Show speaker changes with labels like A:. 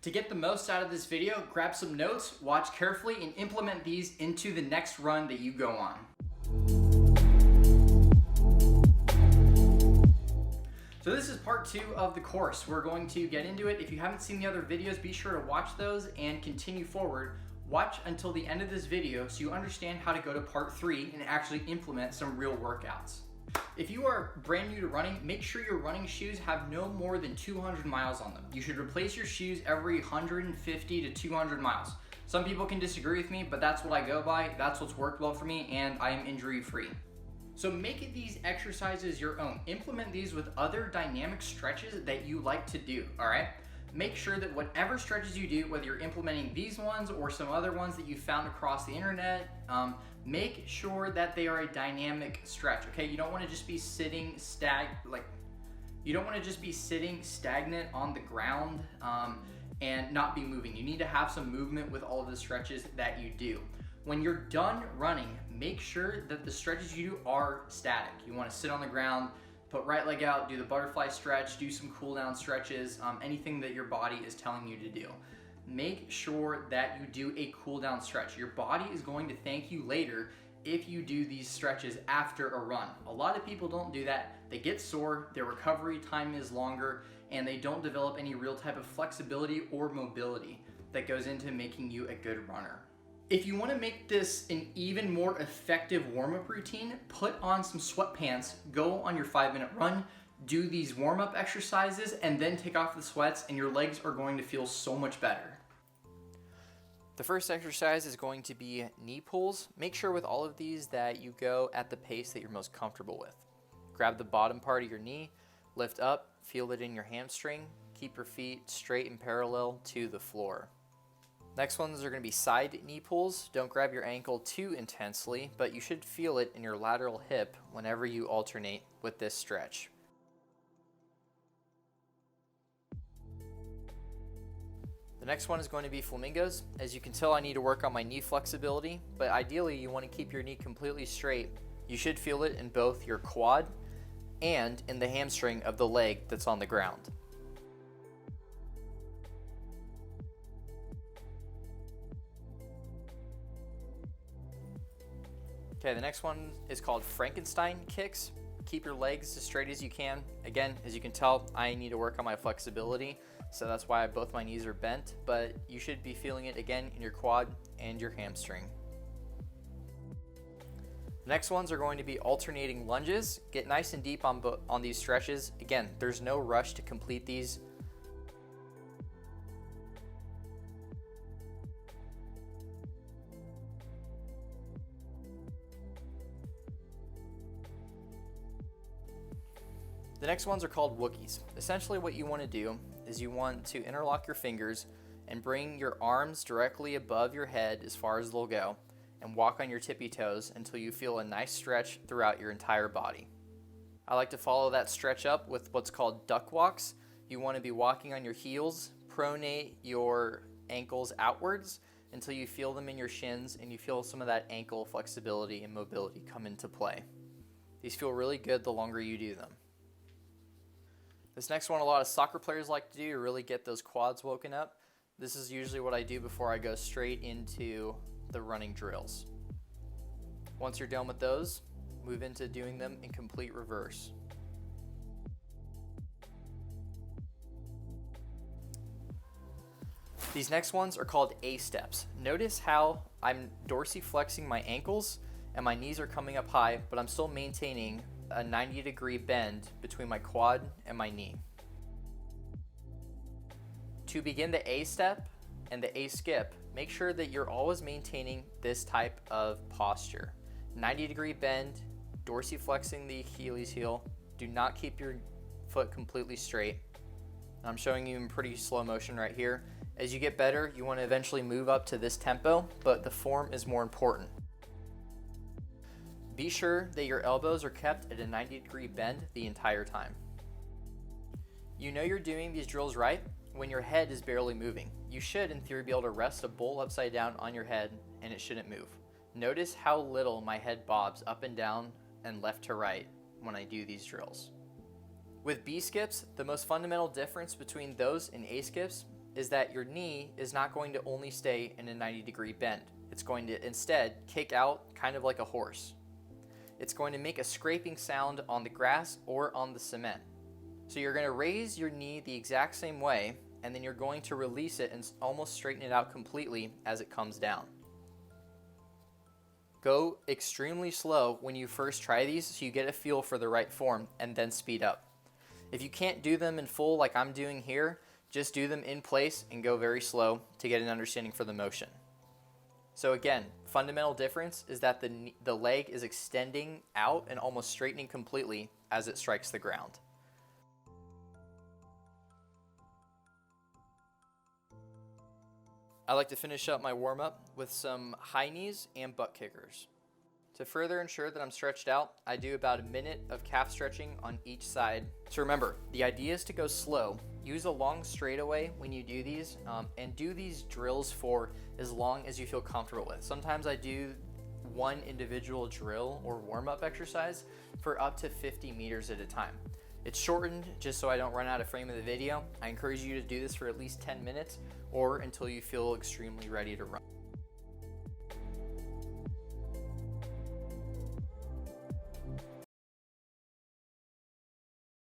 A: To get the most out of this video, grab some notes, watch carefully, and implement these into the next run that you go on. So this is part 2 of the course. We're going to get into it. If you haven't seen the other videos, be sure to watch those and continue forward. Watch until the end of this video so you understand how to go to part 3 and actually implement some real workouts. If you are brand new to running, make sure your running shoes have no more than 200 miles on them. You should replace your shoes every 150 to 200 miles. Some people can disagree with me, but that's what I go by. That's what's worked well for me, and I am injury free. So make these exercises your own. Implement these with other dynamic stretches that you like to do, all right? Make sure that whatever stretches you do, whether you're implementing these ones or some other ones that you found across the internet, make sure that they are a dynamic stretch, okay? You don't want to just be sitting stagnant on the ground and not be moving. You need to have some movement with all of the stretches that you do. When you're done running, make sure that the stretches you do are static. You want to sit on the ground, put right leg out, do the butterfly stretch, do some cool down stretches, anything that your body is telling you to do. Make sure that you do a cool down stretch. Your body is going to thank you later if you do these stretches after a run. A lot of people don't do that. They get sore, their recovery time is longer, and they don't develop any real type of flexibility or mobility that goes into making you a good runner. If you want to make this an even more effective warm-up routine, put on some sweatpants, go on your 5-minute run, do these warm-up exercises, and then take off the sweats, and your legs are going to feel so much better. The first exercise is going to be knee pulls. Make sure with all of these that you go at the pace that you're most comfortable with. Grab the bottom part of your knee, lift up, feel it in your hamstring, keep your feet straight and parallel to the floor. Next ones are going to be side knee pulls. Don't grab your ankle too intensely, but you should feel it in your lateral hip whenever you alternate with this stretch. The next one is going to be flamingos. As you can tell, I need to work on my knee flexibility, but ideally you want to keep your knee completely straight. You should feel it in both your quad and in the hamstring of the leg that's on the ground. Okay, the next one is called Frankenstein Kicks. Keep your legs as straight as you can. Again, as you can tell, I need to work on my flexibility, so that's why both my knees are bent, but you should be feeling it again in your quad and your hamstring. The next ones are going to be alternating lunges. Get nice and deep on these stretches. Again, there's no rush to complete these. The next ones are called Wookies. Essentially what you want to do is you want to interlock your fingers and bring your arms directly above your head as far as they'll go and walk on your tippy toes until you feel a nice stretch throughout your entire body. I like to follow that stretch up with what's called duck walks. You want to be walking on your heels, pronate your ankles outwards until you feel them in your shins and you feel some of that ankle flexibility and mobility come into play. These feel really good the longer you do them. This next one a lot of soccer players like to do to really get those quads woken up. This is usually what I do before I go straight into the running drills. Once you're done with those, move into doing them in complete reverse. These next ones are called A steps. Notice how I'm dorsiflexing my ankles and my knees are coming up high, but I'm still maintaining a 90-degree bend between my quad and my knee. To begin the A step and the A skip, make sure that you're always maintaining this type of posture. 90-degree bend, dorsiflexing the Achilles heel. Do not keep your foot completely straight. I'm showing you in pretty slow motion right here. As you get better, you want to eventually move up to this tempo, but the form is more important. Be sure that your elbows are kept at a 90-degree bend the entire time. You know you're doing these drills right when your head is barely moving. You should, in theory, be able to rest a bowl upside down on your head and it shouldn't move. Notice how little my head bobs up and down and left to right when I do these drills. With B skips, the most fundamental difference between those and A skips is that your knee is not going to only stay in a 90-degree bend. It's going to instead kick out kind of like a horse. It's going to make a scraping sound on the grass or on the cement. So you're going to raise your knee the exact same way, and then you're going to release it and almost straighten it out completely as it comes down. Go extremely slow when you first try these so you get a feel for the right form, and then speed up. If you can't do them in full like I'm doing here, just do them in place and go very slow to get an understanding for the motion. So again, fundamental difference is that the leg is extending out and almost straightening completely as it strikes the ground. I like to finish up my warm-up with some high knees and butt kickers. To further ensure that I'm stretched out, I do about a minute of calf stretching on each side. So remember, the idea is to go slow. Use a long straightaway when you do these, and do these drills for as long as you feel comfortable with. Sometimes I do one individual drill or warm-up exercise for up to 50 meters at a time. It's shortened just so I don't run out of frame of the video. I encourage you to do this for at least 10 minutes or until you feel extremely ready to run.